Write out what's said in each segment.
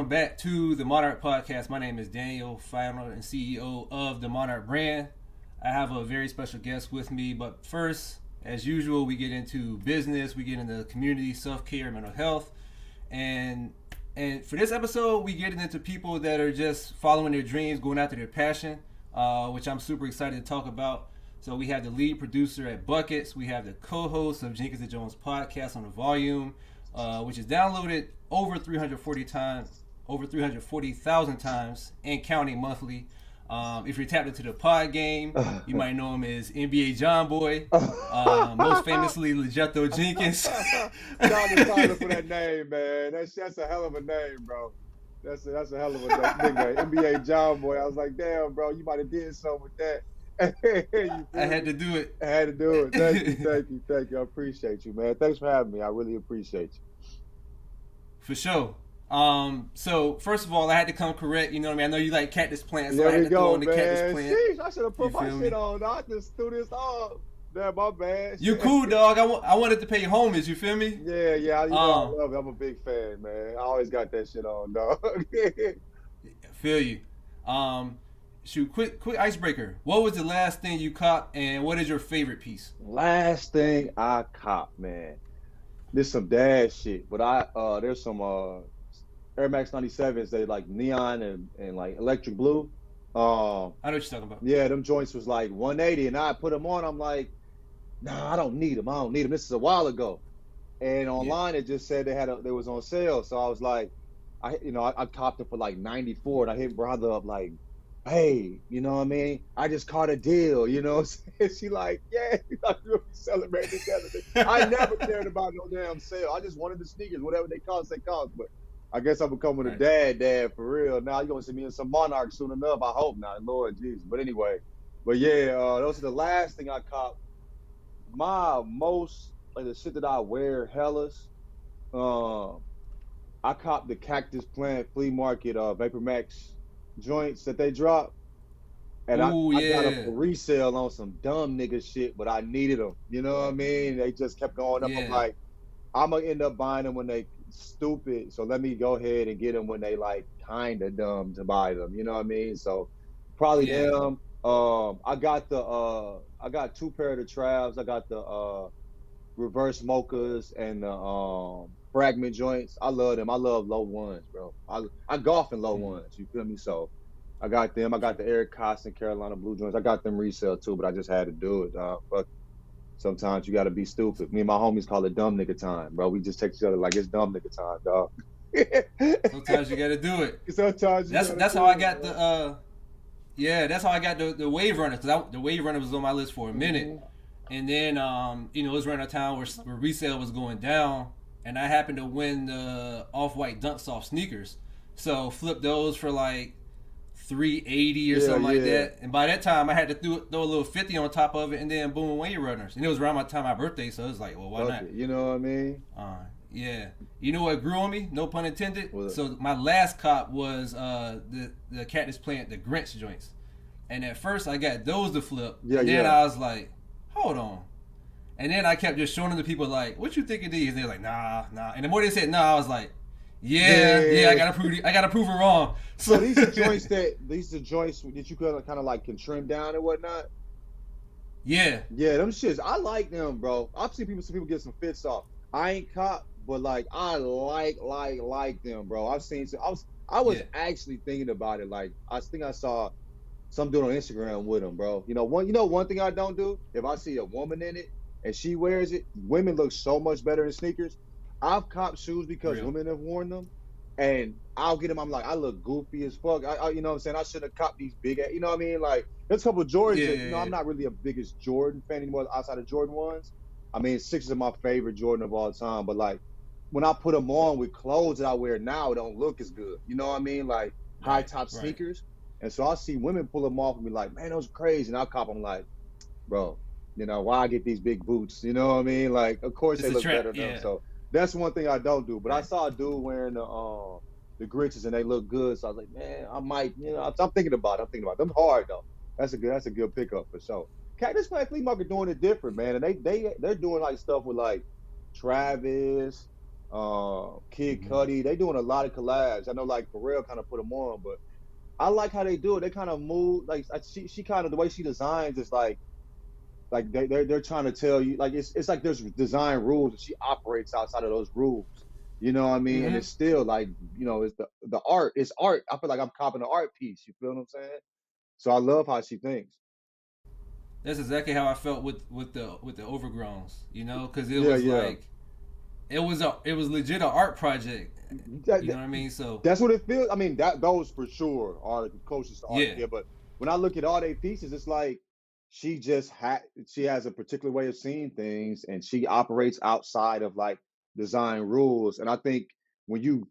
welcome back to the Monarch Podcast. My name is Daniel, founder and CEO of the Monarch brand. I have a very special guest with me, but first, as usual, we get into business, we get into community, self-care, mental health, and for this episode, we get into people that are just following their dreams, going after their passion, which I'm super excited to talk about. So we have the lead producer at Buckets, we have the co-host of Jenkins and Jonez podcast on the Volume, which is downloaded over 340,000 times and counting monthly. If you're tapped into the pod game, you might know him as NBA John Boy, most famously LaJethro Jenkins. Y'all decided for that name, man. That's a hell of a name, bro. That's a hell of a nickname. NBA John Boy. I was like, damn, bro, you might have did something with that. I had to do it. I had to do it. Thank you. I appreciate you, man. Thanks for having me. I really appreciate you. For sure. So first of all, I had to come correct. You know what I mean? I know you like cactus plants, so There I had we to throw go, in the man. cactus plant. Sheesh, I should have put You my feel shit me? on. I just threw this off. Damn, my bad. You cool, dog. I wanted to pay homage. You feel me? Yeah. You know, I love it. I'm a big fan, man. I always got that shit on, dog. Feel you. Shoot, quick icebreaker. What was the last thing you caught, and what is your favorite piece? Last thing I copped, man. This some dad shit, but there's some Air Max 97s. They like neon and like electric blue. I know what you're talking about. Yeah, them joints was like 180, and I put them on. I'm like, nah, I don't need them. This is a while ago, and online it just said they was on sale. So I was like, I copped it for like 94, and I hit brother up like, hey, you know what I mean? I just caught a deal, you know what I'm saying? She like, yeah, like we'll be celebrating together. I never cared about no damn sale. I just wanted the sneakers, whatever they cost. But I guess I'm becoming a dad for real. Now you're going to see me in some Monarch soon enough. I hope not, Lord Jesus. But anyway, those are the last thing I copped. My most, like the shit that I wear, hellas, I copped the Cactus Plant Flea Market Vapor Max joints that they dropped, and I got them for resale on some dumb nigga shit, but I needed them. You know what I mean? They just kept going up. I'm like, I'm gonna end up buying them when they stupid, so let me go ahead and get them when they like kind of dumb to buy them. You know what I mean? So probably them. I got two pair of the Travs. I got the reverse mochas and the fragment joints. I love them. I love low ones, bro. I golf in low ones. You feel me? So I got them. I got the Eric Costin Carolina Blue joints. I got them resale too, but I just had to do it, dog. Fuck. Sometimes you gotta be stupid. Me and my homies call it dumb nigga time, bro. We just text each other like it's dumb nigga time, dog. Sometimes you gotta do it. Sometimes that's how I got the that's how I got the Wave Runner, because the Wave Runner was on my list for a minute, and then it was around a time where resale was going down, and I happened to win the Off-White Dunk Soft sneakers, so flipped those for like $380 or something like that. And by that time, I had to throw a little 50 on top of it, and then boom, Wave Runners. And it was around my birthday, so it was like, well, why not? You know what I mean? Yeah. You know what grew on me? No pun intended. What? So my last cop was the Cactus Plant, the Grinch joints. And at first, I got those to flip. And then I was like, hold on. And then I kept just showing them to people like, what you think of these? And they're like, nah. And the more they said nah, I was like, I gotta prove it wrong. So these are joints that you could kind of can trim down and whatnot. Yeah, them shits. I like them, bro. I've seen people get some fits off. I ain't cop, but like I like them, bro. I was actually thinking about it. Like I think I saw some dude on Instagram with them, bro. One thing I don't do, if I see a woman in it and she wears it, women look so much better in sneakers. I've copped shoes because women have worn them, and I'll get them. I'm like, I look goofy as fuck. I you know what I'm saying? I should have copped these big, you know what I mean? Like, there's a couple of Jordans. I'm not really a biggest Jordan fan anymore outside of Jordan 1s. I mean, 6 are my favorite Jordan of all time, but like, when I put them on with clothes that I wear now, it don't look as good. You know what I mean? Like, high top sneakers. And so I'll see women pull them off and be like, man, those are crazy. And I'll cop them like, bro, why I get these big boots? You know what I mean? Like, of course they look better than them. So that's one thing I don't do. But I saw a dude wearing the Grinches and they look good. So I was like, man, I might, I'm thinking about it. Them hard though. That's a good pickup for sure. Cactus Plant Flea Market doing it different, man. And they're doing like stuff with like Travis, Kid Mm-hmm. Cudi. They doing a lot of collabs. I know like Pharrell kind of put them on, but I like how they do it. They kind of move like she kind of the way she designs is like they're trying to tell you like it's like there's design rules and she operates outside of those rules. You know what I mean? And Mm-hmm. it's still like it's the art. It's art. I feel like I'm copying an art piece. You feel what I'm saying? So I love how she thinks. That's exactly how I felt with the overgrowns. You know, because it Yeah, was yeah. like it was legit an art project. That, You know that- what I mean? So that's what it feels. I mean, that those for sure are the closest to art. yeah, Yeah, but when I look at all their pieces, it's like she has a particular way of seeing things, and she operates outside of like design rules. And I think when you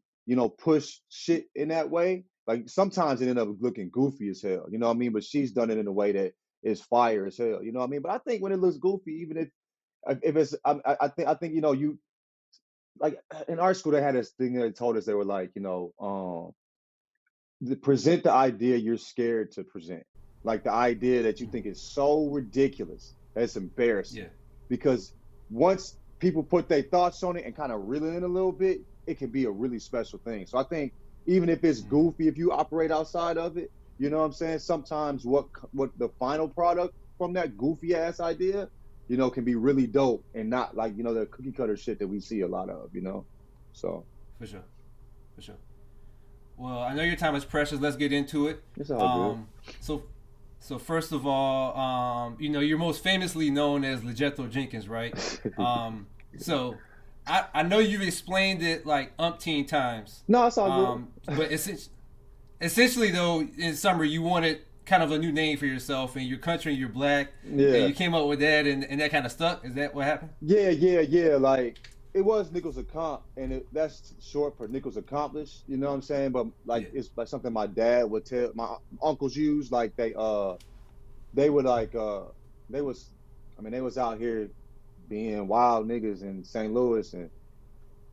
push shit in that way, like sometimes it end up looking goofy as hell. You know what I mean? But she's done it in a way that is fire as hell. You know what I mean? But I think when it looks goofy, even if it's I think you like in art school they had this thing that they told us they were like present the idea you're scared to present, like the idea that you think is so ridiculous that it's embarrassing, yeah. because once people put their thoughts on it and kind of reel it in a little bit, it can be a really special thing. So I think even if it's Mm-hmm. goofy, if you operate outside of it, you know what I'm saying, sometimes what the final product from that goofy ass idea can be really dope and not like the cookie cutter shit that we see a lot of. So For sure, for sure. Well, I know your time is precious. Let's get into it. it's all good. Um, so, so first of all, you're most famously known as LaJethro Jenkins, right? So, I know you've explained it like umpteen times. No, it's all good. But essentially, though, in summary, you wanted kind of a new name for yourself and your country and you're black, and Yeah. you came up with that, and that kind of stuck. Is that what happened? Yeah, yeah, yeah. Like it was Nichols Accomp, and that's short for Nichols Accomplished. You know what I'm saying? But like Yeah. it's like something my dad would tell my uncles use. Like they would like they was I mean they was out here being wild niggas in St. Louis, and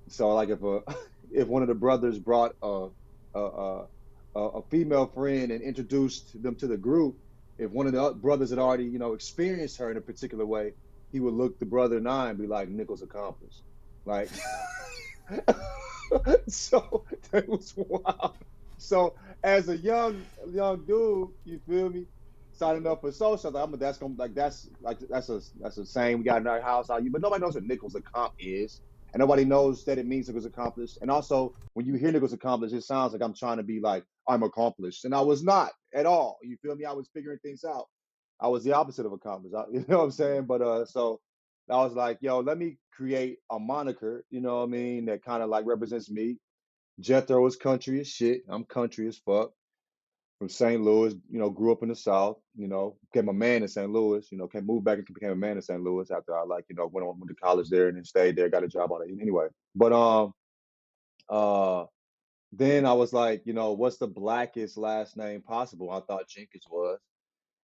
so like if if one of the brothers brought a a, a female friend and introduced them to the group, if one of the brothers had already experienced her in a particular way, he would look the brother in the eye and be like, Nichols accomplished. Like so that was wild. So as a young dude, you feel me, signing up for social, like, that's gonna like that's a saying we got in our house. But nobody knows what Nichols accomp is, and nobody knows that it means Nichols accomplished. And also, when you hear Nichols accomplished, it sounds like I'm trying to be like I'm accomplished, and I was not at all. You feel me? I was figuring things out. I was the opposite of accomplished. You know what I'm saying? But so I was like, yo, let me create a moniker. You know what I mean? That kind of like represents me. Jethro is country as shit. I'm country as fuck from St. Louis, grew up in the South, became a man in St. Louis, came moved back and became a man in St. Louis after I like, went to college there and then stayed there, got a job on it anyway. But uh then I was like, what's the blackest last name possible? I thought Jenkins was.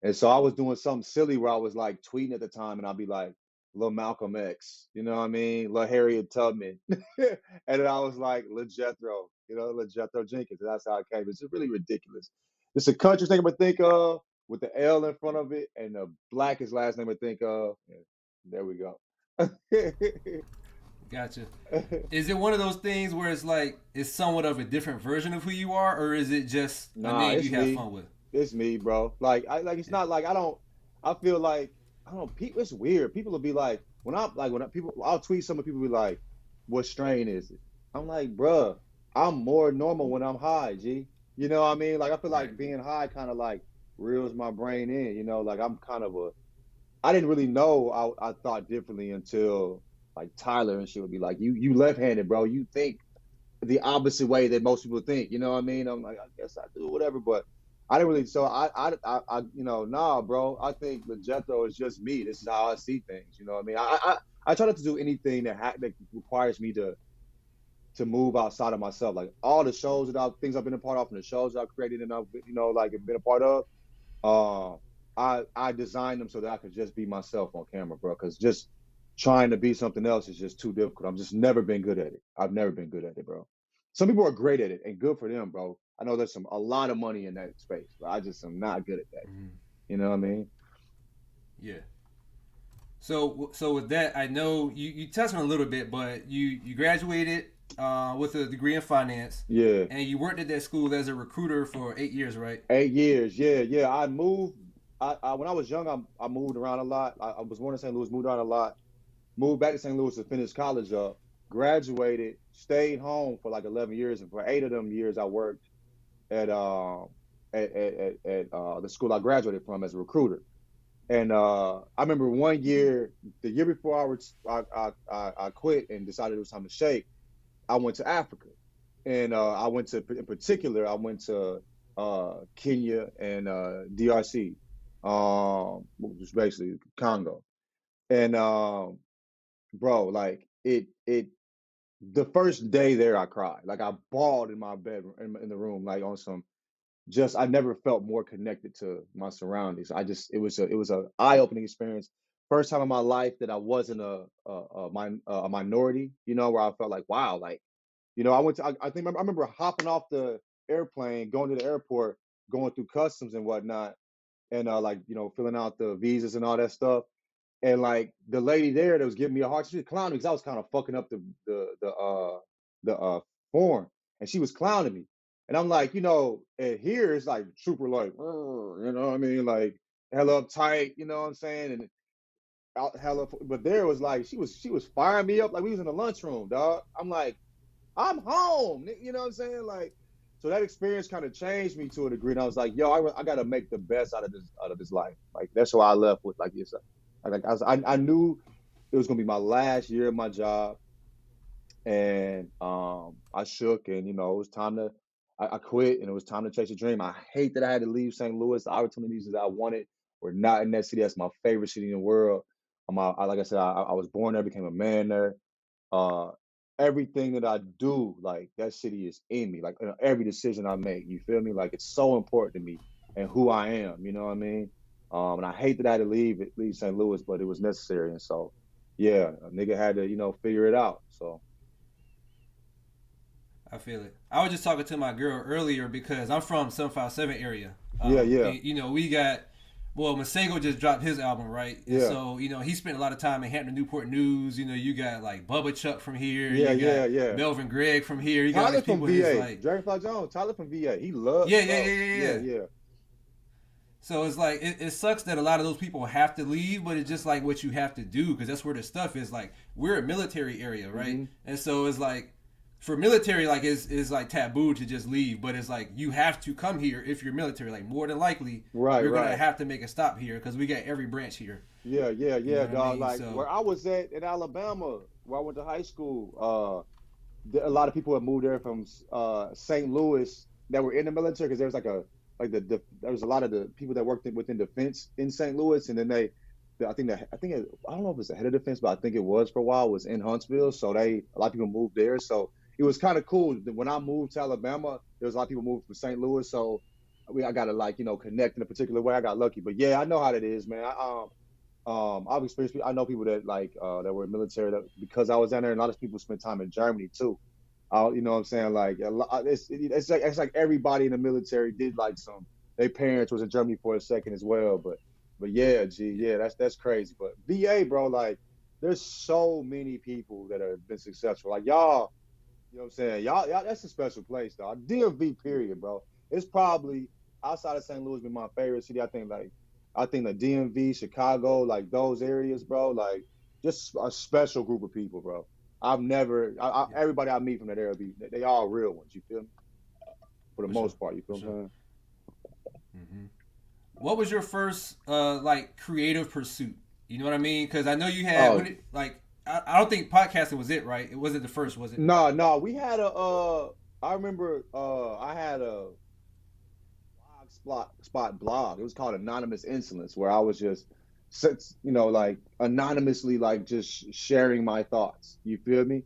And so I was doing something silly where I was like tweeting at the time and I'd be like, Lil Malcolm X, you know what I mean? Lil Harriet Tubman. And then I was like, Lil Jethro, Lil Jethro Jenkins. And that's how it came. It's just really ridiculous. It's a country thing I think of with the L in front of it and the blackest last name I think of. Yeah, there we go. Gotcha. Is it one of those things where it's like it's somewhat of a different version of who you are, or is it just a Nah, name it's you have me. fun with? It's me, bro. Like it's Yeah. not like I feel like I don't know, people it's weird. People will be like when I'll tweet some of people be like, what strain is it? I'm like, bruh, I'm more normal when I'm high, G. You know what I mean? Like I feel Right. like being high kind of like reels my brain in, like I'm kind of I didn't really know I thought differently until like Tyler and shit would be like, you left-handed, bro. You think the opposite way that most people think. You know what I mean? I'm like, I guess I do whatever, but I didn't really. So nah, bro. I think the Jethro is just me. This is how I see things. You know what I mean? I try not to do anything that requires me to move outside of myself. Like all the shows things I've been a part of, and the shows I've created and I've like been a part of. Uh, I designed them so that I could just be myself on camera, bro. Because just trying to be something else is just too difficult. I've just never been good at it. I've never been good at it, bro. Some people are great at it, and good for them, bro. I know there's a lot of money in that space, but I just am not good at that. Mm-hmm. You know what I mean? Yeah. So with that, I know you touched on a little bit, but you graduated with a degree in finance, Yeah. and you worked at that school as a recruiter for 8 years, right? 8 years. Yeah, yeah. I moved. I when I was young, I moved around a lot. I was born in St. Louis, moved around a lot. Moved back to St. Louis to finish college up. Graduated, stayed home for like 11 years, and for 8 of them years, I worked at the school I graduated from as a recruiter. And I remember one year, the year before I quit and decided it was time to shake. I went to Africa, and I went to, in particular, I went to Kenya and DRC, which is basically Congo. And bro, like the first day there, I cried. Like I bawled in my bedroom, in the room, like on some. Just I never felt more connected to my surroundings. It was a eye opening experience. First time in my life that I wasn't a minority. Where I felt like wow, like I went to I think I remember hopping off the airplane, going to the airport, going through customs and whatnot, and like filling out the visas and all that stuff. And like the lady there that was giving me a hard time, she was clowning me because I was kind of fucking up the form, and she was clowning me. And I'm like, and here it's like super like, what I mean, like hella uptight, you know what I'm saying, and out hella. But there was like she was firing me up like we was in the lunchroom, dog. I'm like, I'm home, you know what I'm saying, like. So that experience kind of changed me to a degree, and I was like, yo, I got to make the best out of this life. Like that's why I left with like this. Like I knew it was gonna be my last year of my job, and I shook, and it was time to. I quit, and it was time to chase a dream. I hate that I had to leave St. Louis. The opportunities that I wanted were not in that city. That's my favorite city in the world. Like I said, I was born there, became a man there. Uh, Everything that I do, like that city is in me. Like every decision I make, you feel me? Like it's so important to me and who I am. You know what I mean? And I hate that I had to leave St. Louis, but it was necessary. And so, yeah, a nigga had to, figure it out. So, I feel it. I was just talking to my girl earlier because I'm from 757 area. yeah, yeah, We got, well, Masego just dropped his album, right? And yeah, so, he spent a lot of time in Hampton Newport News. You got like Bubba Chuck from here. yeah, You yeah, got yeah. Melvin Gregg from here. You got all Tyler these from people who's VA, like, Dragonfly Jones. Tyler from VA. He loves, yeah, yeah, bro. yeah, yeah, Yeah, yeah. yeah, So it's like, it sucks that a lot of those people have to leave, but it's just like what you have to do because that's where the stuff is. Like, we're a military area, right? hmm And so it's like, for military, like it's like taboo to just leave, but it's like you have to come here if you're military. Like more than likely, right, you're gonna right. have to make a stop here because we got every branch here. Yeah, yeah, You know yeah, what I dog. mean? Like So where I was at in Alabama, where I went to high school, a lot of people had moved there from St. Louis that were in the military because there was there was a lot of the people that worked within defense in St. Louis, and then I don't know if it's the head of defense, but I think it was for a while was in Huntsville, so a lot of people moved there, so it was kind of cool. When I moved to Alabama, there was a lot of people moved from St. Louis, so I got to like connect in a particular way. I got lucky, but yeah, I know how that is, man. I've experienced. I know people that that were military that because I was down there. And a lot of people spent time in Germany too. You know what I'm saying? Like it's like everybody in the military did like some. Their parents was in Germany for a second as well. But yeah, gee, yeah, yeah, that's crazy. But VA, bro, like there's so many people that have been successful. Like y'all, you know what I'm saying? Y'all, that's a special place, dog. DMV, period, bro. It's probably outside of St. Louis been my favorite city. I think the DMV, Chicago, like those areas, bro, like just a special group of people, bro. I've never, yeah, everybody I meet from that area, they all real ones. You feel me? For the for sure, most part, you for feel what sure. I'm hmm What was your first like creative pursuit? You know what I mean? Because I know you had saying? when it like I don't think podcasting was it, right? It wasn't the first, was it? No, no, we had I remember I had a blog spot blog. It was called Anonymous Insolence, where I was just like anonymously like just sharing my thoughts. You feel me?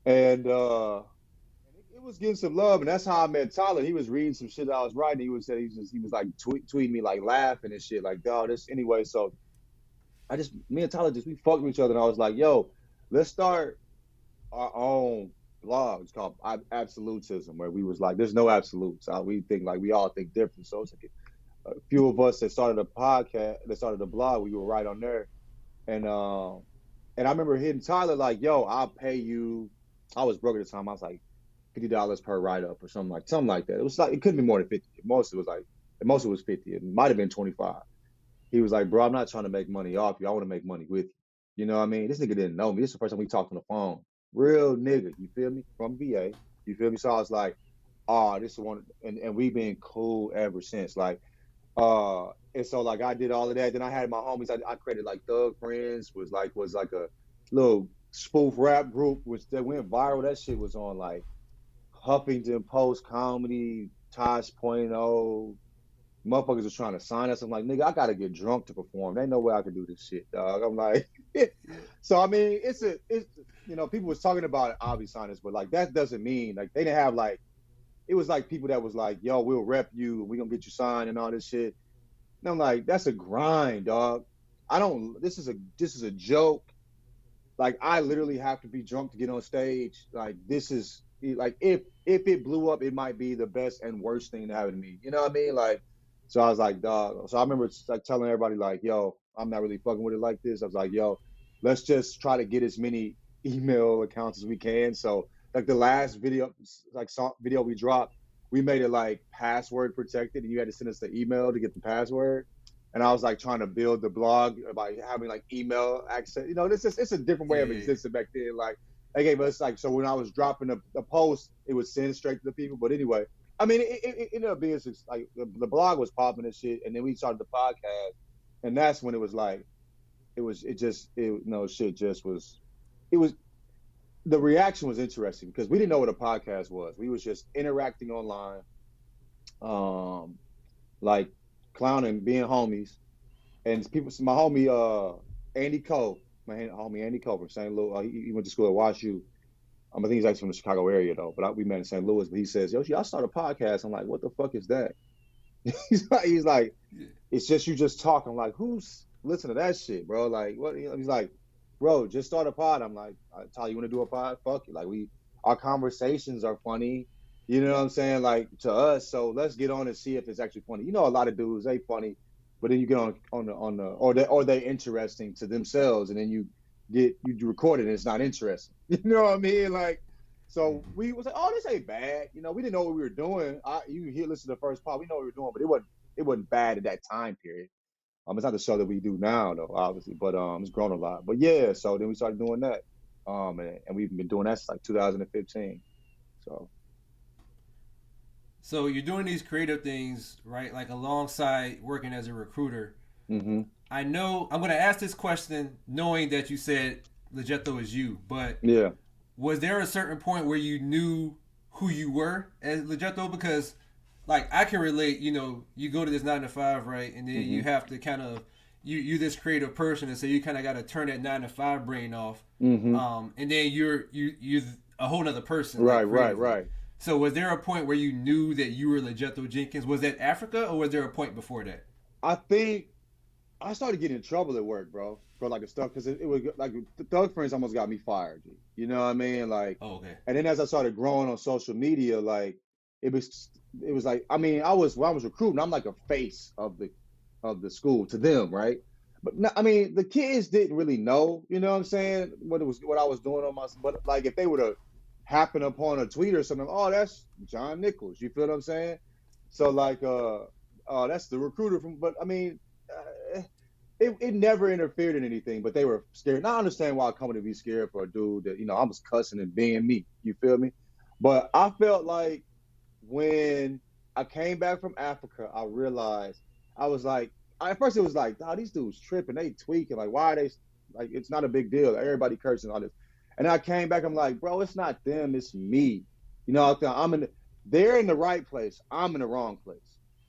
And it was getting some love, and that's how I met Tyler. He was reading some shit that I was writing. He was like tweeting me like laughing and shit like dog this anyway. So me and Tyler just we fucked with each other, and I was like, yo, let's start our own blog. It's called Absolutism, where we was like, there's no absolutes. We think like we all think different. So it's like a few of us that started a podcast, that started a blog. We were right on there, and I remember hitting Tyler like, yo, I'll pay you I was broke at the time. I was like $50 per write up or something like that. It was like it couldn't be more than 50. Most of it was 50. It might have been 25. He was like, bro, I'm not trying to make money off you. I want to make money with you. You know what I mean? This nigga didn't know me. This is the first time we talked on the phone. Real nigga, you feel me? From VA. You feel me? So I was like, oh, this is one, and we've been cool ever since. And so like I did all of that. Then I had my homies. I created like Thug Friends was like a little spoof rap group which that went viral. That shit was on like Huffington Post comedy, Tosh Point oh. Motherfuckers was trying to sign us. I'm like, nigga, I gotta get drunk to perform. There ain't no way I can do this shit, dog. I'm like, so I mean, it's people was talking about it, obviously sign us, but like that doesn't mean like they didn't have like it was like people that was like, yo, we'll rep you, we gonna get you signed and all this shit. And I'm like, that's a grind, dog. I don't. This is a joke. Like I literally have to be drunk to get on stage. Like this is like if it blew up, it might be the best and worst thing to happen to me. You know what I mean? Like, so I was like, dog. So I remember like telling everybody like, yo, I'm not really fucking with it like this. I was like, yo, let's just try to get as many email accounts as we can. So like the last video, video we dropped, we made it like password protected, and you had to send us the email to get the password. And I was like trying to build the blog by having like email access. It's a different way of Yeah. existing back then. Like they gave us like so when I was dropping the post, it was sent straight to the people. But anyway, I mean, it ended up being like the blog was popping and shit, and then we started the podcast, and that's when it was like shit just was it was the reaction was interesting because we didn't know what a podcast was. We was just interacting online, like clowning, being homies and people. My homie, Andy Cole, homie Andy Cole from St. Louis. He went to school at WashU. I think he's actually from the Chicago area though. But we met in St. Louis. But he says, "Yo, y'all start a podcast." I'm like, "What the fuck is that?" he's like, "It's just you just talk." I'm like, "Who's listening to that shit, bro?" Like, what? He's like, "Bro, just start a pod." I'm like, "Tyler, you want to do a pod? Fuck it." Like our conversations are funny. You know what I'm saying? Like to us, so let's get on and see if it's actually funny. A lot of dudes they funny, but then you get on the or they interesting to themselves, and then you record it and it's not interesting. You know what I mean? Like, so we was like, oh, this ain't bad. We didn't know what we were doing. Listen to the first part, we know what we were doing, but it wasn't bad at that time period. It's not the show that we do now though, obviously, but it's grown a lot. But yeah, so then we started doing that, and we've been doing that since like 2015. So. So you're doing these creative things, right? Like alongside working as a recruiter. Hmm. I know I'm going to ask this question knowing that you said LaJethro is you, but Yeah. was there a certain point where you knew who you were as LaJethro? Because, like, I can relate. You go to this 9 to 5, right, and then you Hmm. have to kind of you're this creative person, and so you kind of got to turn that 9 to 5 brain off, Hmm. and then you're a whole other person, Right. like Right. creatively. Right. So was there a point where you knew that you were LaJethro Jenkins? Was that Africa, or was there a point before that? I think I started getting in trouble at work, bro, for like the stuff because it was like the Thug Friends almost got me fired. You know what I mean? Like, Oh, okay. and then as I started growing on social media, like it was it was like I mean when I was recruiting, I'm like a face of the school to them, right? But no, I mean the kids didn't really know, you know what I'm saying, what I was doing on my. But like if they would have happened upon a tweet or something, oh that's John Nichols, you feel what I'm saying? So like that's the recruiter from. But I mean. It never interfered in anything, but they were scared. And I understand why a company would be scared for a dude that, I was cussing and being me. You feel me? But I felt like when I came back from Africa, I realized I was like, at first it was like, oh, these dudes tripping, they tweaking. Like, why are they like, it's not a big deal. Everybody cursing all this. And I came back, I'm like, bro, it's not them, it's me. They're in the right place. I'm in the wrong place.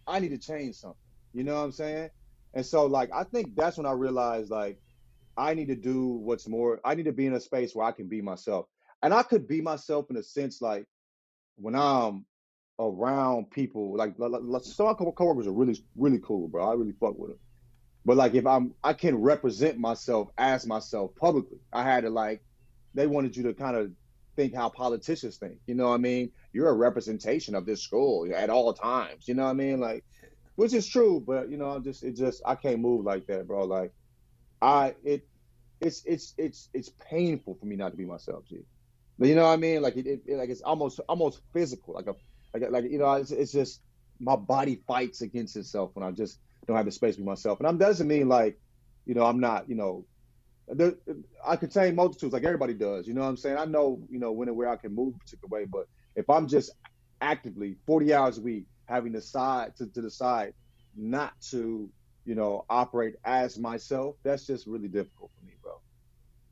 I need to change something. You know what I'm saying? And so like I think that's when I realized like I need to do what's more. I need to be in a space where I can be myself. And I could be myself in a sense like when I'm around people, some of my coworkers are really, really cool, bro. I really fuck with them. But like if I can represent myself as myself publicly. I had to like, they wanted you to kind of think how politicians think. You know what I mean? You're a representation of this school at all times. You know what I mean? Like, which is true, but I can't move like that, bro. I it's painful for me not to be myself, G. You know what I mean? Like like it's almost physical. Like you know, it's just my body fights against itself when I just don't have the space with myself. And that doesn't mean like, you know, I'm not, you know, there, I contain multitudes like everybody does. You know what I'm saying? I know, you know, when and where I can move a particular way, but if I'm just actively 40 hours a week having to decide not to, you know, operate as myself, that's just really difficult for me, bro.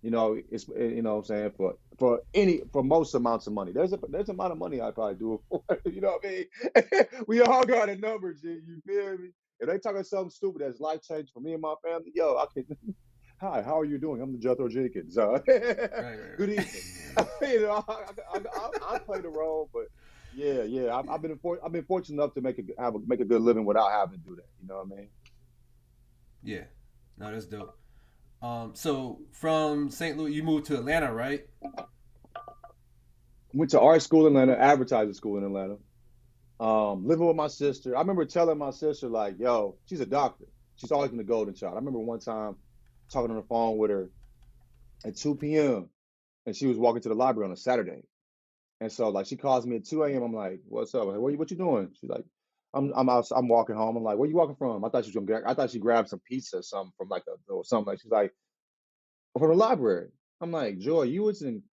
You know, it's you know what I'm saying, for most amounts of money. There's an amount of money I probably do it for. You know what I mean? We all got a number, G. You feel me? If they talking something stupid that's life changing for me and my family, yo, I can. Hi, how are you doing? I'm the Jethro Jenkins. Right, Good right, evening. You know, I play the role, but yeah. I've been fortunate enough to make a good living without having to do that. You know what I mean? yeah. No, that's dope. So from St. Louis, you moved to Atlanta, right? Went to art school in Atlanta, advertising school in Atlanta. Living with my sister. I remember telling my sister, like, yo, she's a doctor. She's always been a golden child. I remember one time talking on the phone with her at 2 p.m. and she was walking to the library on a Saturday. And so like she calls me at 2 a.m. I'm like, what's up? I'm like, what you doing? She's like, I'm walking home. I'm like, where you walking from? I thought she grabbed some pizza or something from like a or something. Like she's like, from the library. I'm like, Joy, you was in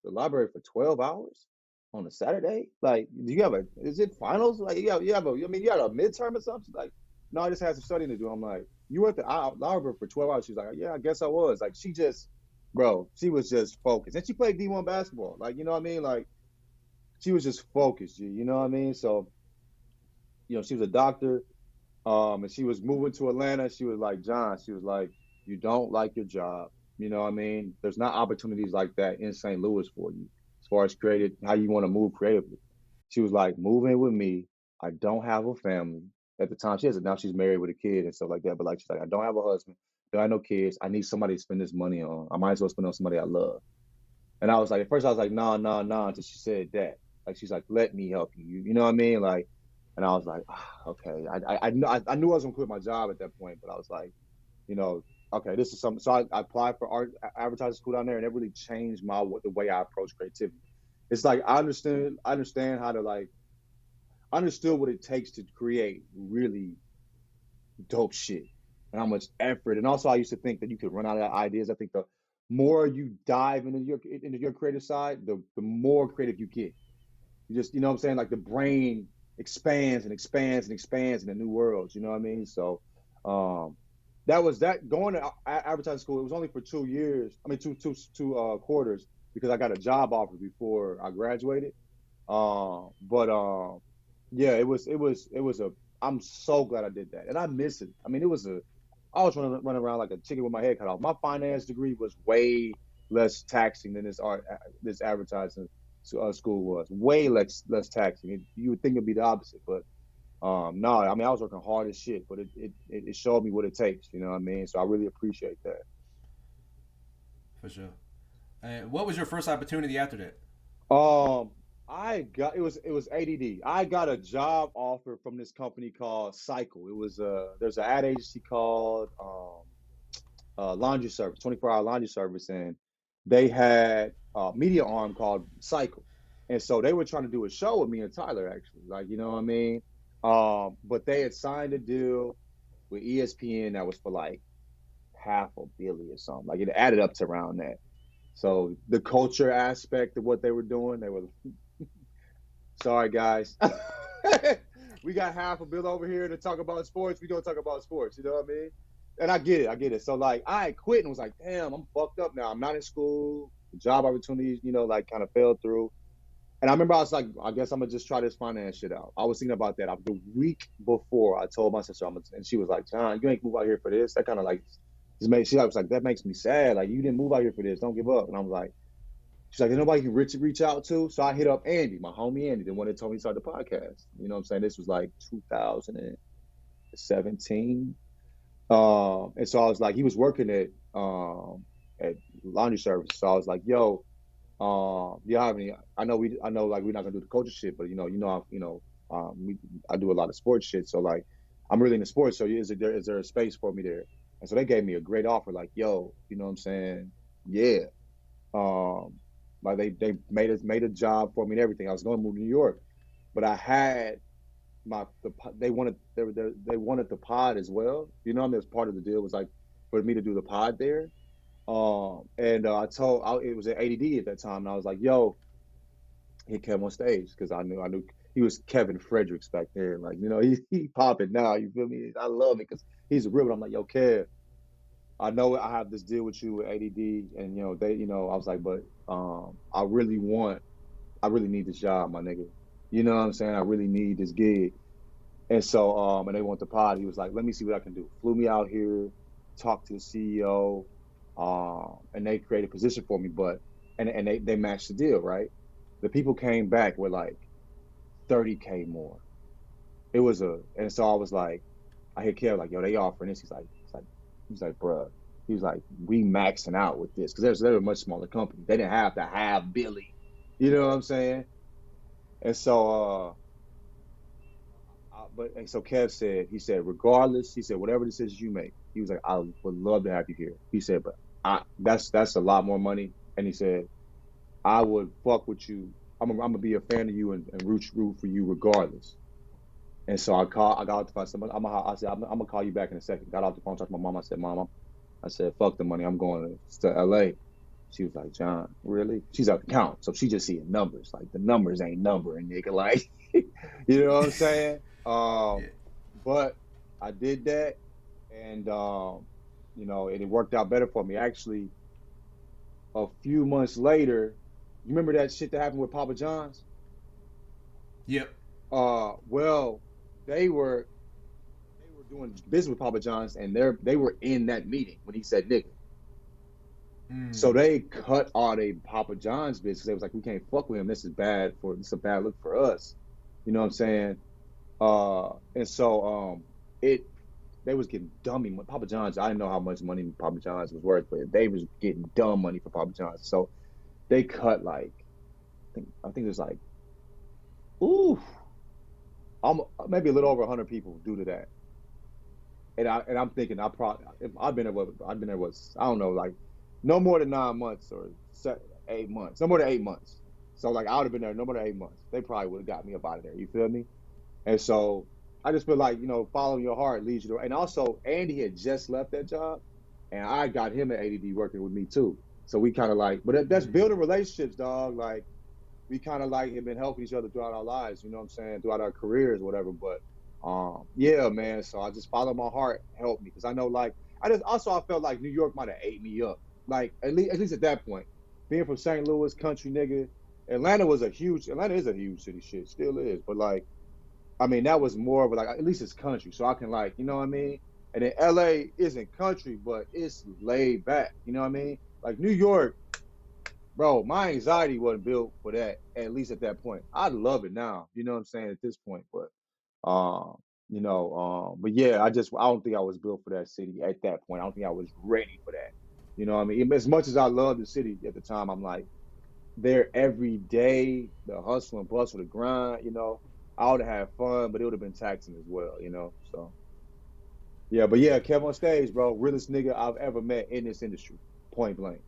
the library for 12 hours on a Saturday? Like, do you have is it finals? Like, I mean, you got a midterm or something? She's like, no, I just had some studying to do. I'm like, you were at the library for 12 hours? She's like, yeah, I guess I was. Like, bro, she was just focused. And she played D1 basketball. Like, you know what I mean? Like, she was just focused, you know what I mean? So, you know, she was a doctor. And she was moving to Atlanta. She was like, John, she was like, you don't like your job. You know what I mean? There's not opportunities like that in St. Louis for you as far as creative, how you want to move creatively. She was like, move in with me. I don't have a family. At the time, now she's married with a kid and stuff like that. But like, she's like, I don't have a husband. Don't have no kids. I need somebody to spend this money on. I might as well spend on somebody I love. And I was like, at first I was like, no, no, no, until she said that. Like she's like, let me help you. You know what I mean? Like, and I was like, okay. I knew I was gonna quit my job at that point, but I was like, you know, okay, this is something. So I applied for art advertising school down there, and it really changed the way I approach creativity. It's like I understand how to like I understood what it takes to create really dope shit and how much effort. And also, I used to think that you could run out of ideas. I think the more you dive into your creative side, the more creative you get. You just, you know what I'm saying? Like the brain expands and expands and expands in the new worlds. You know what I mean? So, um, that was that going to advertising school. It was only for 2 years. I mean, two quarters because I got a job offer before I graduated. But yeah, it was a. I'm so glad I did that, and I miss it. I mean, I was running around like a chicken with my head cut off. My finance degree was way less taxing than this advertising school was. Way less taxing. You would think it'd be the opposite, but no. I mean, I was working hard as shit, but it showed me what it takes. You know what I mean? So I really appreciate that. For sure. And what was your first opportunity after that? Um, it was ADD. I got a job offer from this company called Cycle. It was there's an ad agency called Laundry Service, 24-hour laundry service, and they had a media arm called Cycle, and so they were trying to do a show with me and Tyler actually, like you know what I mean. But they had signed a deal with ESPN that was for like half a billion or something. Like it added up to around that. So the culture aspect of what they were doing, they were sorry, guys. We got half a bill over here to talk about sports. We don't talk about sports. You know what I mean? And I get it. I get it. So like, I quit and was like, damn, I'm fucked up now. I'm not in school. The job opportunities, you know, like kind of fell through. And I remember I was like, I guess I'm gonna just try this finance shit out. I was thinking about that. The week before, I told my sister, and she was like, John, you ain't move out here for this. That kind of like, she was like, that makes me sad. Like, you didn't move out here for this. Don't give up. And I was like, she's like, there's nobody you can reach out to. So I hit up Andy, my homie Andy, the one that told me to start the podcast. You know what I'm saying? This was like 2017. And so I was like, he was working at laundry service. So I was like, yo, do you have any? I know, like we're not gonna do the culture shit, but I do a lot of sports shit. So like, I'm really into sports. So is there a space for me there? And so they gave me a great offer. Like, yo, you know what I'm saying? Yeah. Um, Like they made a job for me and everything. I was going to move to New York, but I had they wanted they wanted the pod as well. You know, I mean, as part of the deal was like for me to do the pod there. And it was at ADD at that time, and I was like, "Yo, hit KevOnStage," because I knew he was Kevin Fredericks back then. Like, you know, he popping now. You feel me? I love it because he's a real one. I'm like, "Yo, Kev, I know I have this deal with you with ADD, and you know I was like, but I really need this job, my nigga. You know what I'm saying? I really need this gig." And so, and they want the pod. He was like, "Let me see what I can do." Flew me out here, talked to the CEO, and they created a position for me. But they matched the deal, right? The people came back with like 30K more. It was and so I was like, I hear Kev like, "Yo, they offering this." He's like, "Bruh." He was like, "We maxing out with this because they're a much smaller company. They didn't have to have Billy." You know what I'm saying? And so, and so Kev said, he said, regardless, he said, whatever decisions you make, he was like, I would love to have you here. He said, but that's a lot more money. And he said, I would fuck with you. I'm gonna be a fan of you and root for you regardless. And so I got off the phone. I said, I'm gonna call you back in a second. Got off the phone, talked to my mom. I said, Mom, I said, fuck the money. I'm going to LA. She was like, John, really? She's out to count. So she just seeing numbers. Like the numbers ain't numbering, nigga. Like, you know what I'm saying? Yeah. But I did that and and it worked out better for me. Actually, a few months later, you remember that shit that happened with Papa John's? Yep. Well, they were doing business with Papa John's and they were in that meeting when he said nigga. So Mm. they cut all they Papa John's business. They was like, we can't fuck with him. This is a bad look for us. You know what I'm saying? And so it they was getting dummy money. Papa John's. I didn't know how much money Papa John's was worth, but they was getting dumb money for Papa John's. So they cut like I think it was like ooh, maybe a little over 100 people due to that. I'm thinking I've been there was I don't know like no more than 9 months or 8 months, no more than 8 months. So like I would have been there no more than 8 months. They probably would have got me up out of there. You feel me? And so I just feel like following your heart leads you to. And also Andy had just left that job, and I got him at ADD working with me too. So we kind of like, but that's Mm. building relationships, dog. Like we kind of like have been helping each other throughout our lives. You know what I'm saying? Throughout our careers, whatever. But yeah, man. So I just follow my heart, help me because I know like I felt like New York might have ate me up. Like at least at that point, being from St. Louis, country nigga. Atlanta is a huge city, shit, still is. But like I mean, that was more of like at least it's country, so I can like, you know what I mean. And then LA isn't country, but it's laid back. You know what I mean? Like New York, bro, my anxiety wasn't built for that. At least at that point, I love it now. You know what I'm saying at this point, but but yeah, I don't think I was built for that city at that point. I don't think I was ready for that. You know what I mean? As much as I loved the city at the time, I'm like there every day, the hustle and bustle, the grind, I would have had fun, but it would have been taxing as well. So yeah, but Yeah. yeah, KevOnStage, bro, realest nigga I've ever met in this industry, point blank.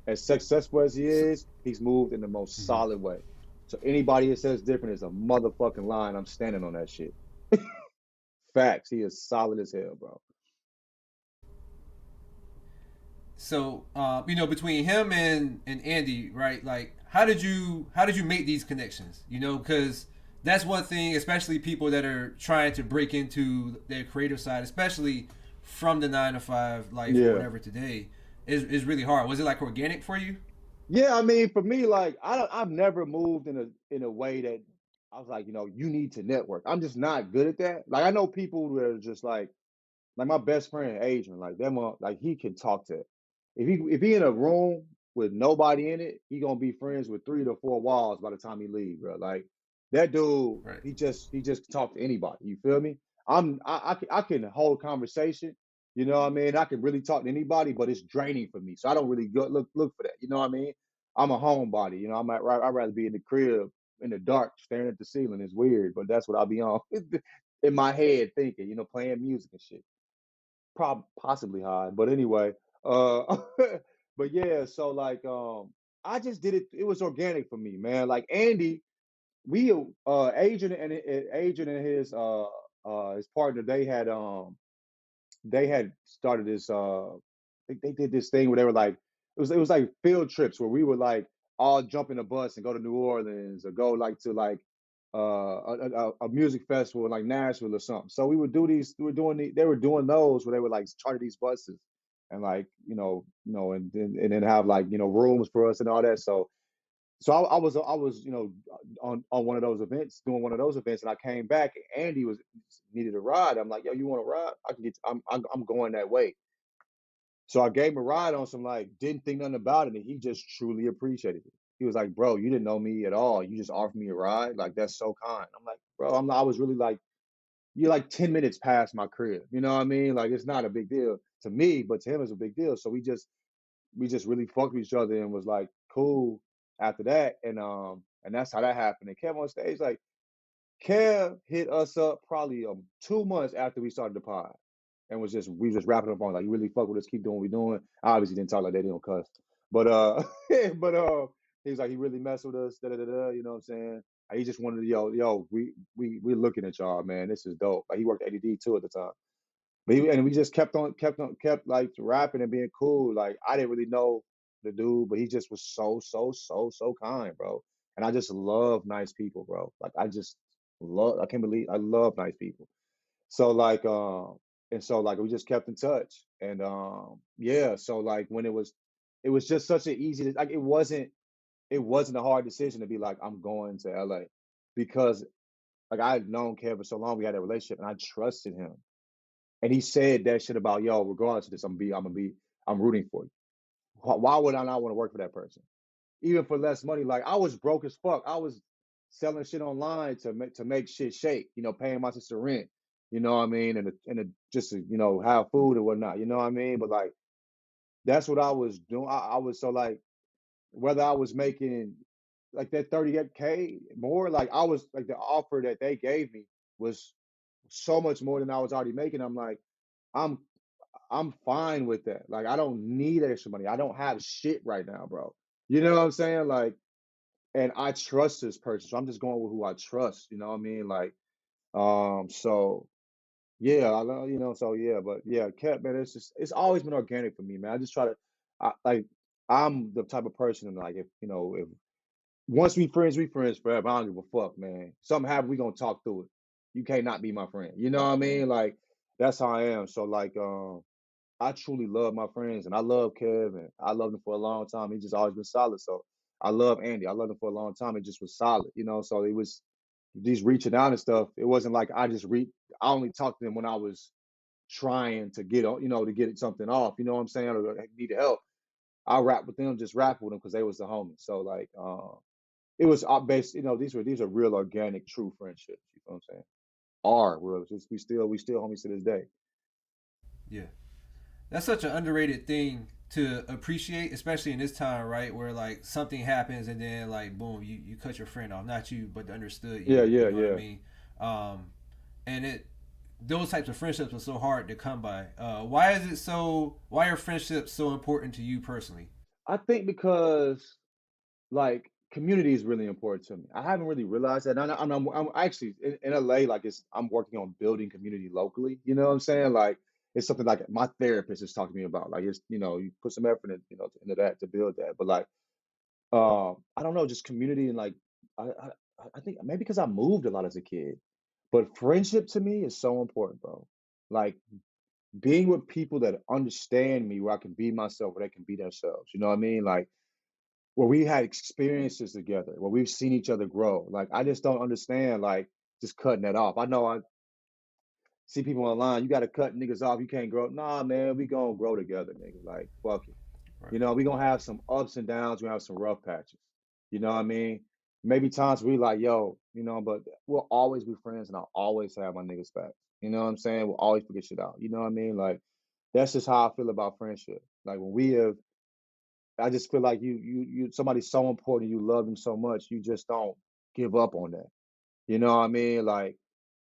As successful as he So, is, he's moved in the most mhm. solid way. So anybody that says different is a motherfucking line. I'm standing on that shit. Facts. He is solid as hell, bro. So, between him and Andy, right? Like, how did you make these connections? Because that's one thing, especially people that are trying to break into their creative side, especially from the 9 to 5 life or Yeah. whatever today, is really hard. Was it like organic for you? Yeah, I mean, for me, like I've never moved in a way that I was like, you need to network. I'm just not good at that. Like I know people that are just like my best friend Adrian, like them, like he can talk to. If he in a room with nobody in it, he gonna be friends with 3 to 4 walls by the time he leave, bro. Like that dude, Right. he just can talk to anybody. You feel me? I can hold conversation. You know what I mean? I can really talk to anybody, but it's draining for me. So I don't really look for that. You know what I mean? I'm a homebody. I'd rather be in the crib in the dark, staring at the ceiling. It's weird, but that's what I'll be on in my head thinking. Playing music and shit. Possibly high, but anyway. Uh, but yeah. So like, I just did it. It was organic for me, man. Like Andy, we Agent and his partner, they had started this they did this thing where they were like it was like field trips where we would like all jump in a bus and go to New Orleans or go like to like a music festival in like Nashville or something. So we would do these we were doing they were doing those where they would like charter these buses and like and then have like rooms for us and all that. So I was on one of those events, doing one of those events, and I came back. And Andy was needed a ride. I'm like, yo, you want to ride? I can get. I'm going that way. So I gave him a ride on some like didn't think nothing about it, and he just truly appreciated it. He was like, bro, you didn't know me at all. You just offered me a ride. Like that's so kind. I'm like, bro, I was really like, you're like 10 minutes past my crib. You know what I mean? Like it's not a big deal to me, but to him it's a big deal. So we just really fucked with each other and was like cool after that. And that's how that happened. And KevOnStage, like Kev hit us up probably 2 months after we started the pod and we was just wrapping up on like, you really fuck with us, keep doing what we doing. I obviously didn't talk like that, they don't cuss. But but he was like, he really messed with us, da da da da, you know what I'm saying? He just wanted to, yo, we looking at y'all, man. This is dope. Like he worked ADD too at the time. And we just kept like rapping and being cool. Like I didn't really know the dude, but he just was so kind, bro. And I just love nice people, bro. Like I can't believe I love nice people. So like and so like we just kept in touch. And yeah, so like when it was just such an easy like it wasn't a hard decision to be like, I'm going to LA because like I had known Kev for so long, we had a relationship and I trusted him. And he said that shit about, yo, regardless of this, I'm rooting for you. Why would I not want to work for that person? Even for less money. Like I was broke as fuck. I was selling shit online to make shit shake, paying my sister rent, you know what I mean? And just to, have food and whatnot, you know what I mean? But like that's what I was doing. I was so like whether I was making like that 38K more, like I was like the offer that they gave me was so much more than I was already making. I'm like, I'm I'm fine with that. Like I don't need extra money. I don't have shit right now, bro. You know what I'm saying? Like, and I trust this person, so I'm just going with who I trust. You know what I mean? Like, so yeah, so yeah, but yeah, Cat, man, it's always been organic for me, man. I just try to, like, I'm the type of person like if once we friends forever. I don't give a fuck, man. Something happen, we gonna talk through it. You can't not be my friend. You know what I mean? Like, that's how I am. So like, I truly love my friends and I love Kev and I loved him for a long time. He just always been solid. So I love Andy. I loved him for a long time. It just was solid, So it was these reaching out and stuff. It wasn't like I only talked to them when I was trying to get to get something off, you know what I'm saying? Or needed help. I rap with them, just rap with them because they was the homies. So like it was based, these are real organic, true friendships, you know what I'm saying? Are real. We still homies to this day. Yeah. That's such an underrated thing to appreciate, especially in this time, right? Where like something happens and then like boom, you cut your friend off, not you, but the understood Yeah, you. You yeah, know what I yeah. mean? And it those types of friendships are so hard to come by. Why are friendships so important to you personally? I think because like community is really important to me. I haven't really realized that. I'm actually in LA. Like I'm working on building community locally. You know what I'm saying? Like it's something like my therapist is talking to me about. Like it's you put some effort into that to build that. But like I don't know, just community and like I think maybe because I moved a lot as a kid. But friendship to me is so important, bro. Like being with people that understand me, where I can be myself, where they can be themselves. You know what I mean? Like where we had experiences together, where we've seen each other grow. Like I just don't understand like just cutting that off. I know I see people online, you gotta cut niggas off, you can't grow. Nah, man, we gonna grow together, nigga. Like fuck it. Right. We gonna have some ups and downs, we gonna have some rough patches. You know what I mean? Maybe times we like, yo, but we'll always be friends and I'll always have my niggas back. You know what I'm saying? We'll always figure shit out. You know what I mean? Like that's just how I feel about friendship. Like when we have I just feel like somebody's so important, you love them so much, you just don't give up on that. You know what I mean? Like,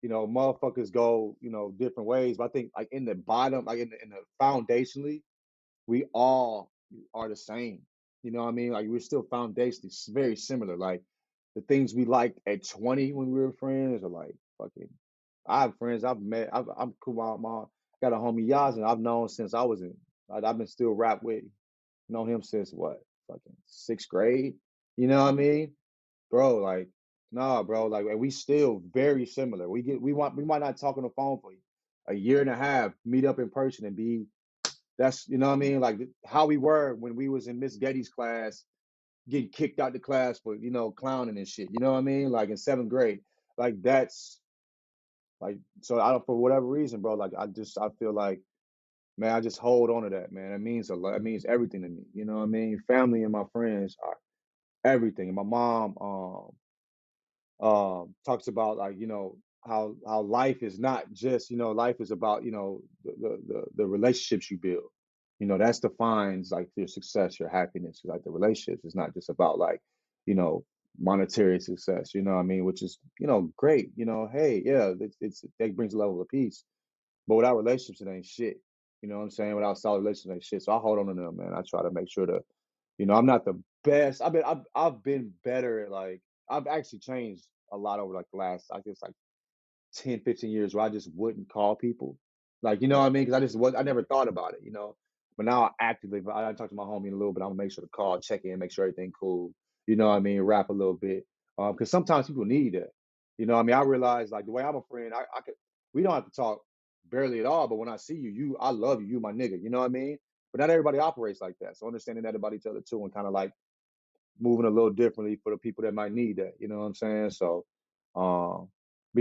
motherfuckers go, different ways. But I think like in the bottom, like in the foundationally, we all are the same. You know what I mean? Like we're still foundationally very similar. Like the things we liked at 20 when we were friends are like fucking. I have friends I've met. I'm cool. My got a homie Yaz, and I've known since I was in. I've been still rap with. Known him since what? Fucking sixth grade. You know what I mean, bro? Like, nah, bro. Like, and we still very similar. We might not talk on the phone for a year and a half. Meet up in person and be. That's you know what I mean. Like how we were when we was in Miss Getty's class, getting kicked out the class for clowning and shit. You know what I mean? Like in seventh grade. Like that's like so. I don't for whatever reason, bro. Like I feel like. Man, I just hold on to that, man. It means a lot. It means everything to me. You know what I mean? Family and my friends are everything. And my mom talks about like how life is not just life is about the relationships you build. That's defines like your success, your happiness. Like the relationships is not just about like you know monetary success. You know what I mean? Which is great. Hey, yeah, it's that brings a level of peace. But without relationships, it ain't shit. You know what I'm saying? Without solid relationships, it ain't shit. So I hold on to them, man. I try to make sure to, I'm not the best. I've been better at like I've actually changed a lot over like the last I guess like 10, 15 years where I just wouldn't call people. Like, you know what I mean? Because I never thought about it. But now I actively, I talk to my homie in a little bit. I'm gonna make sure to call, check in, make sure everything cool. You know what I mean? Rap a little bit. Because sometimes people need that. You know what I mean? I realize like the way I'm a friend, I could, we don't have to talk barely at all. But when I see you, I love you. You my nigga. You know what I mean? But not everybody operates like that. So understanding that about each other too, and kind of like moving a little differently for the people that might need that. You know what I'm saying? So, but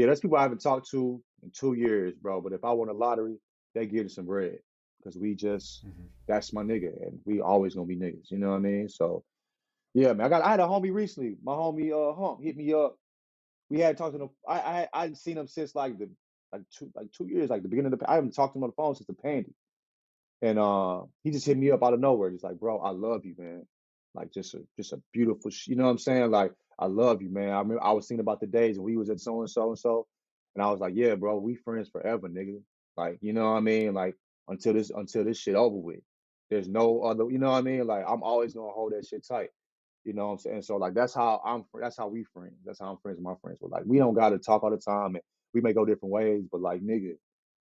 yeah, that's people I haven't talked to in 2 years, bro. But if I won a lottery, they give us some bread because Hmm. that's my nigga, and we always gonna be niggas. You know what I mean? So yeah, man. I had a homie recently. My homie Hump hit me up. We had talked to him. I hadn't seen him since like 2 years, like the beginning of the. I haven't talked to him on the phone since the pandy. And he just hit me up out of nowhere, just like, bro, I love you, man. Like just a beautiful, you know what I'm saying? Like, I love you, man. I remember I was thinking about the days when we was at so and so and so, and I was like, yeah, bro, we friends forever, nigga. Like, you know what I mean? Like until this shit over with. There's no other, you know what I mean? Like, I'm always gonna hold that shit tight. You know what I'm saying? So like that's how we friends. That's how I'm friends with my friends. But like we don't gotta talk all the time and we may go different ways, but like nigga,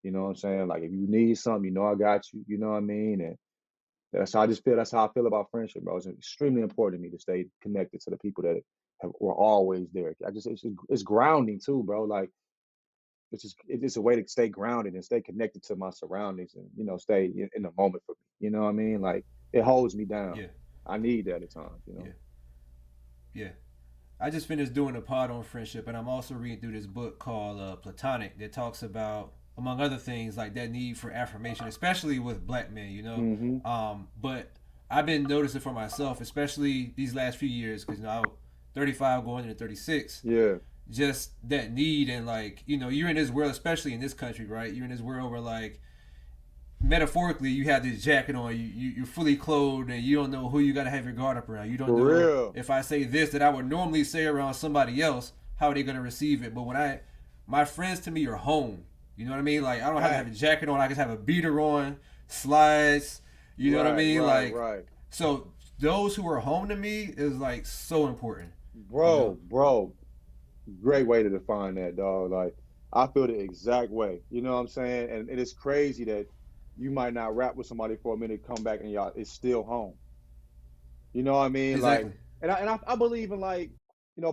you know what I'm saying? Like if you need something, I got you. You know what I mean? And that's how I feel about friendship, bro. It's extremely important to me to stay connected to the people that were always there. It's grounding too, bro. Like it's a way to stay grounded and stay connected to my surroundings and stay in the moment for me. You know what I mean? Like it holds me down. Yeah, I need that at times. yeah, yeah. I just finished doing a pod on friendship, and I'm also reading through this book called Platonic that talks about, among other things, like that need for affirmation, especially with black men. Hmm. But I've been noticing for myself, especially these last few years, because I'm 35 going into 36. Yeah. Just that need and like you're in this world, especially in this country, right? You're in this world where like metaphorically you have this jacket on, you're fully clothed and you don't know who you got to have your guard up around. You don't For know real. if I say this that I would normally say around somebody else, how are they going to receive it. But my friends to me are home. You know what I mean? Like I don't have to have a Facts. jacket on, I just have a beater on, slides. You know what I Right, mean? right, Like, right. so those who are home to me is like so important. you know Bro, great way to define that, dog. Like, I feel the exact way. You know what I'm saying? And it is crazy that you might not rap with somebody for a minute, come back and y'all it's still home. You know what I mean? Like, exactly. and I believe in like,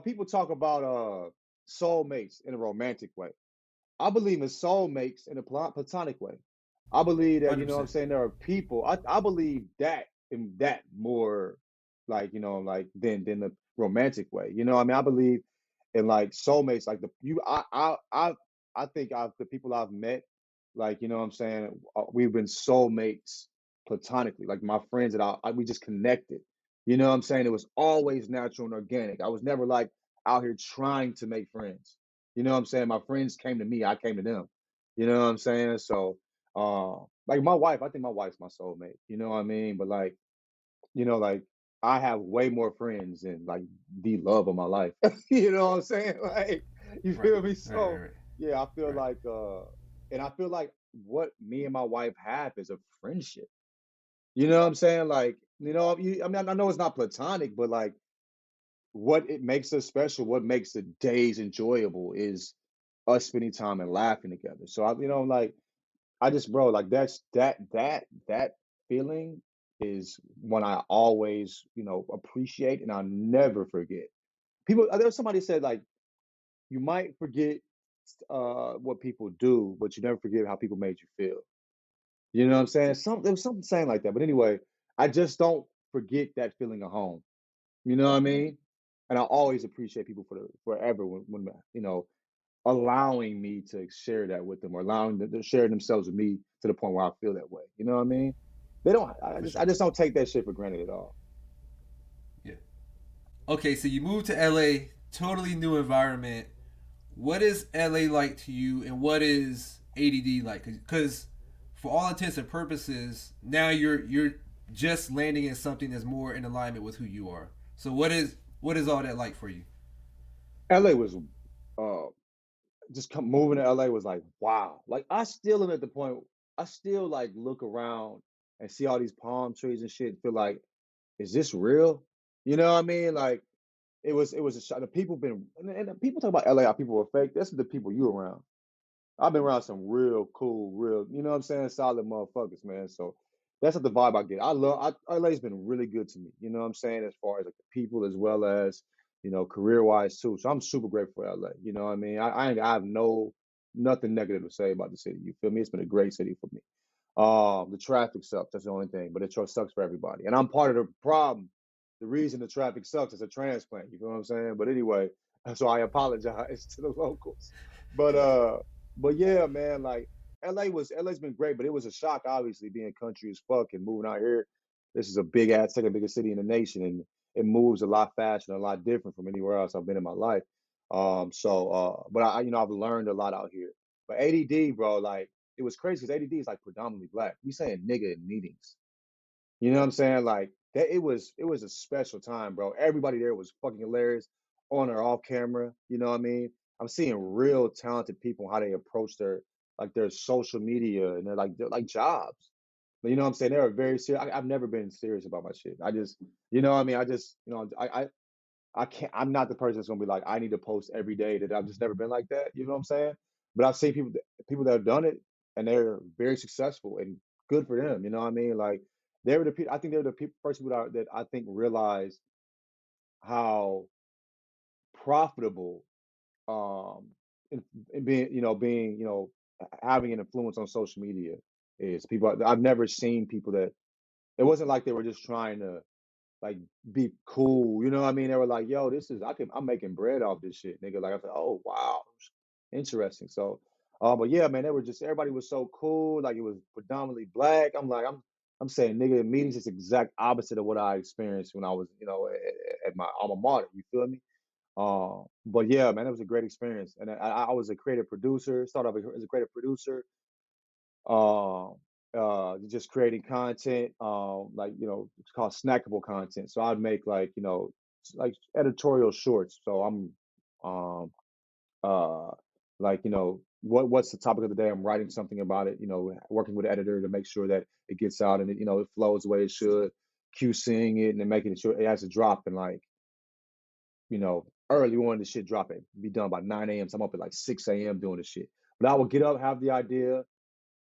people talk about soulmates in a romantic way. I believe in soulmates in a platonic way. I believe that, what I'm 100%. saying, there are people. I believe that in that more like, like than the romantic way. I mean, I believe in like soulmates, like I think the people I've met, like, what I'm saying, we've been soulmates platonically. Like my friends that we just connected. You know what I'm saying? It was always natural and organic. I was never like out here trying to make friends. You know what I'm saying? My friends came to me, I came to them. You know what I'm saying? So, like my wife, I think my wife's my soulmate. You know what I mean? But like I have way more friends than like the love of my life. You know what I'm saying? Like, you Right. feel me? Right. Right. So Right. yeah, I feel Right. like and I feel like what me and my wife have is a friendship. You know what I'm saying? Like, I mean, I know it's not platonic, but like what it makes us special, what makes the days enjoyable is us spending time and laughing together. So like I just, bro, like that feeling is one I always, appreciate and I'll never forget. People, there was somebody said like you might forget what people do, but you never forget how people made you feel. You know what I'm saying? There was something saying like that. But anyway, I just don't forget that feeling of home. You know what I mean? And I always appreciate people forever when allowing me to share that with them or allowing them to share themselves with me to the point where I feel that way. You know what I mean? They don't. For I sure. just don't take that shit for granted at all. Yeah. Okay, so you moved to LA, totally new environment. What is LA like to you, and what is ADD like? Because for all intents and purposes, now you're just landing in something that's more in alignment with who you are. So what is all that like for you? LA was uh just moving to LA was like wow. Like I still am at the point. I still like look around and see all these palm trees and shit. Feel like, is this real? You know what I mean? Like it was a shot. The people been and the people talk about LA, how people are fake. That's the people you around. I've been around some real cool, real, you know what I'm saying, solid motherfuckers, man. So that's not the vibe I get. LA's been really good to me, you know what I'm saying, as far as like the people as well as, career wise too. So I'm super grateful for LA. You know what I mean? I have nothing negative to say about the city. You feel me? It's been a great city for me. The traffic sucks. That's the only thing, but it sure sucks for everybody. And I'm part of the problem. The reason the traffic sucks is a transplant. You feel what I'm saying? But anyway, so I apologize to the locals. But uh, but yeah, man, like LA's been great, but it was a shock, obviously, being country as fuck and moving out here. This is a big ass, second biggest city in the nation, and it moves a lot faster and a lot different from anywhere else I've been in my life. But I've learned a lot out here. But ADD, bro, like it was crazy because ADD is like predominantly black. We saying nigga in meetings. You know what I'm saying? Like that it was a special time, bro. Everybody there was fucking hilarious on or off camera. You know what I mean? I'm seeing real talented people how they approach their social media and they're like jobs. You know what I'm saying? They are very serious. I've never been serious about my shit. I just, you know what I mean? I just, I can't. I'm not the person that's gonna be like, I need to post every day. That I've just never been like that. You know what I'm saying? But I've seen people that have done it, and they're very successful and good for them. You know what I mean? Like they were the people. I think they're the first people that I think realize how profitable um in being having an influence on social media is. People, I've never seen people that it wasn't like they were just trying to like be cool. You know what I mean? They were like, yo, I'm making bread off this shit, nigga. Like I said, oh wow, interesting. So but yeah, man, everybody was so cool, like it was predominantly black. I'm saying nigga meetings is exact opposite of what I experienced when I was, at my alma mater. You feel me? But yeah, man, it was a great experience. And I was a creative producer, started off as a creative producer, um, just creating content, like it's called snackable content. So I'd make like editorial shorts. So I'm um, uh, like what's the topic of the day? I'm writing something about it. Working with the editor to make sure that it gets out and it flows the way it should. QCing it and then making sure it has to drop in like early on. The shit drop it be done by 9 a.m. So I'm up at like 6 a.m. doing the shit. But I would get up, have the idea.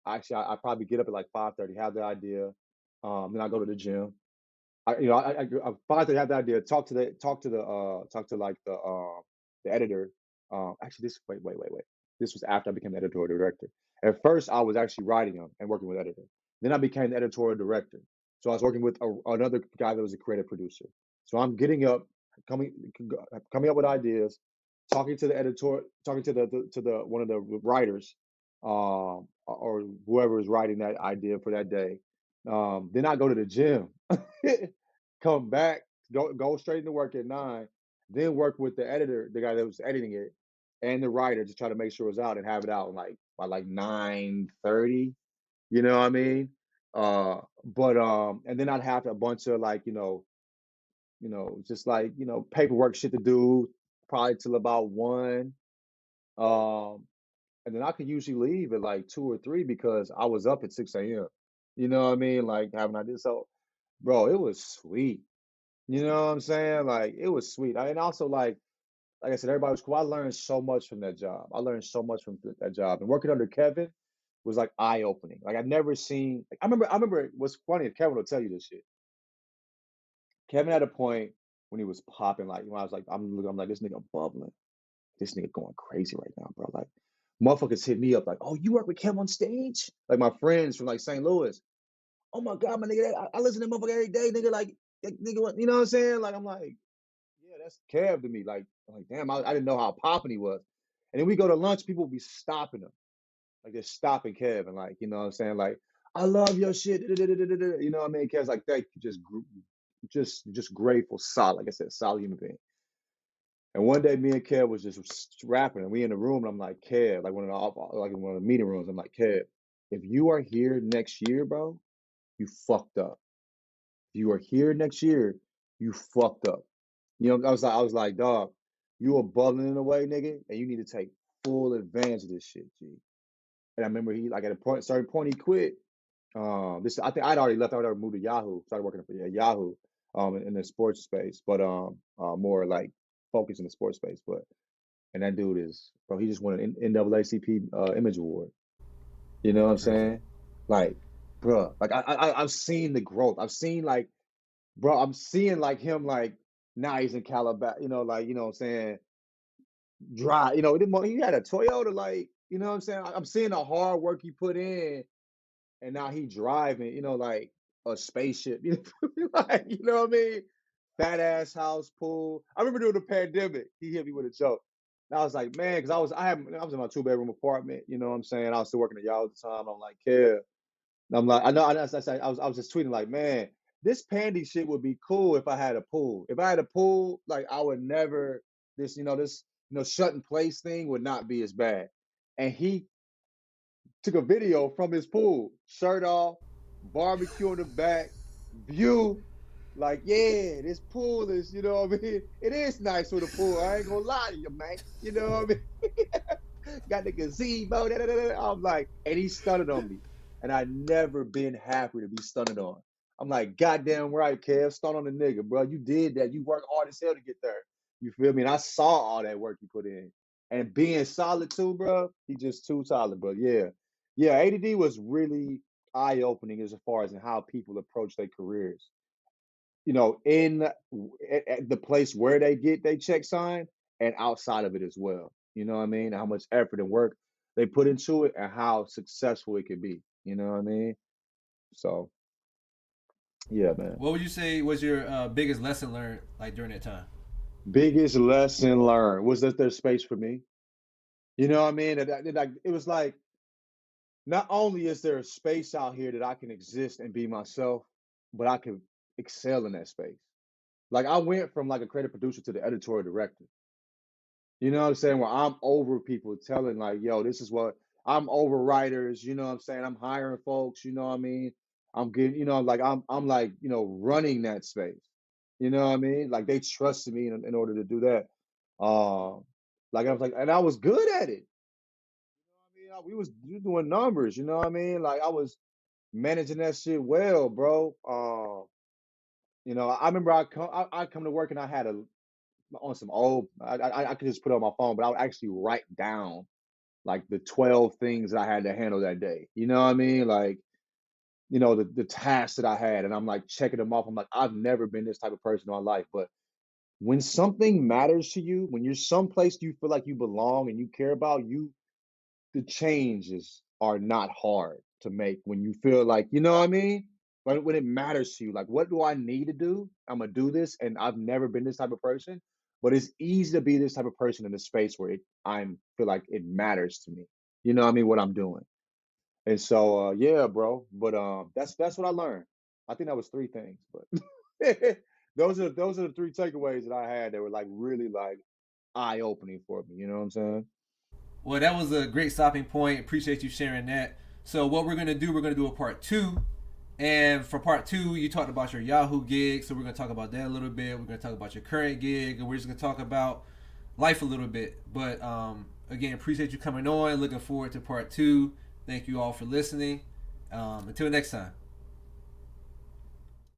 Actually, I probably get up at like 5:30, have the idea. Then I go to the gym. I 5:30 have the idea. Talk to like the editor. Actually, this wait. This was after I became the editorial director. At first, I was actually writing them and working with editor. Then I became the editorial director. So I was working with another guy that was a creative producer. So I'm getting up, coming coming up with ideas, talking to the editor, talking to the one of the writers, or whoever is writing that idea for that day. Then I go to the gym, come back, go straight into work at 9, then work with the editor, the guy that was editing it, and the writer to try to make sure it's out and have it out like by like 9:30. You know what I mean? But and then I'd have a bunch of like just like paperwork shit to do, probably till about 1. Um, and then I could usually leave at like 2 or 3 because I was up at 6 a.m. You know what I mean? Like having ideas. So bro, it was sweet. You know what I'm saying? Like it was sweet. And also like I said, everybody was cool. I learned so much from that job. I learned so much from that job. And working under Kevin was like eye opening. Like I'd never seen. Like, I remember. What's funny? If Kevin will tell you this shit. Kevin had a point when he was popping. Like when I was like, I'm like, this nigga bubbling. This nigga going crazy right now, bro. Like motherfuckers hit me up like, oh, you work with KevOnStage? Like my friends from like St. Louis. Oh my god, my nigga, I listen to motherfucker every day, nigga. Like nigga, what, you know what I'm saying? Like I'm like, yeah, that's Kev to me. Like, I'm like, damn, I didn't know how popping he was. And then we go to lunch, people be stopping him. Like they're stopping Kev and like, you know what I'm saying? Like, I love your shit. You know what I mean? Kev's like, thank you, just grateful, solid. Like I said, solid human being. And one day, me and Kev was just rapping, and we in the room, and I'm like, Kev, like like in one of the meeting rooms, I'm like, Kev, if you are here next year, bro, you fucked up. If you are here next year, you fucked up. You know, I was like, dog, you are bubbling in a way, nigga, and you need to take full advantage of this shit, G. And I remember he like at a certain point he quit. This I think I'd already left. I'd already moved to Yahoo. Started working for Yahoo, in the sports space, but more like focused in the sports space. But and that dude is, bro. He just won an NAACP Image Award. You know what I'm Crazy. saying? Like, bro, like I've seen the growth. I've seen like, bro, I'm seeing like him like now he's in Calabas. You know, like you know what I'm saying, drive. You know, he had a Toyota. Like, you know what I'm saying? I'm seeing the hard work he put in, and now he driving. You know, like a spaceship. You know, like you know what I mean? Fat ass house, pool. I remember during the pandemic, he hit me with a joke. And I was like, man, because I was in my 2 bedroom apartment. You know what I'm saying? I was still working at y'all at the time. I'm like, yeah. And I'm like, I know. I was just tweeting like, man, this pandy shit would be cool if I had a pool. If I had a pool, like I would never this shut in place thing would not be as bad. And he took a video from his pool, shirt off, barbecue in the back, view. Like, yeah, this pool is, you know what I mean? It is nice with a pool. I ain't gonna lie to you, man. You know what I mean? Got the gazebo. Da, da, da, da. I'm like, and he stunted on me. And I never been happy to be stunted on. I'm like, goddamn right, Kev, stunt on the nigga, bro. You did that. You worked hard as hell to get there. You feel me? And I saw all that work you put in. And being solid too, bro. He just too solid, bro. Yeah. Yeah, ADD was really eye-opening as far as in how people approach their careers, in at the place where they get their check signed and outside of it as well. You know what I mean? How much effort and work they put into it and how successful it could be. You know what I mean? So yeah, man. What would you say was your biggest lesson learned like during that time? Biggest lesson learned was that there's space for me. You know what I mean? It was like not only is there a space out here that I can exist and be myself, but I can excel in that space. Like I went from like a creative producer to the editorial director. You know what I'm saying? Where I'm over people telling like, yo, this is what I'm over writers, you know what I'm saying? I'm hiring folks, you know what I mean? I'm getting, like I'm like, running that space. You know what I mean? Like they trusted me in order to do that. Like I was like, and I was good at it. You know what I mean? We was doing numbers, you know what I mean? Like I was managing that shit well, bro. I remember I come to work and I had on some old. I could just put it on my phone, but I would actually write down like the 12 things that I had to handle that day. You know what I mean? Like, the tasks that I had, and I'm like checking them off. I'm like, I've never been this type of person in my life, but when something matters to you, when you're someplace you feel like you belong and you care about, the changes are not hard to make when you feel like, you know what I mean? When it matters to you, like, what do I need to do? I'm gonna do this, and I've never been this type of person, but it's easy to be this type of person in a space where I feel like it matters to me. You know what I mean? What I'm doing, and so yeah, bro. But that's what I learned. I think that was three things, but those are the three takeaways that I had that were like really like eye opening for me. You know what I'm saying? Well, that was a great stopping point. Appreciate you sharing that. So what we're gonna do a part two. And for part two, you talked about your Yahoo gig, so we're gonna talk about that a little bit. We're gonna talk about your current gig, and we're just gonna talk about life a little bit. But again, appreciate you coming on. Looking forward to part two. Thank you all for listening. Until next time.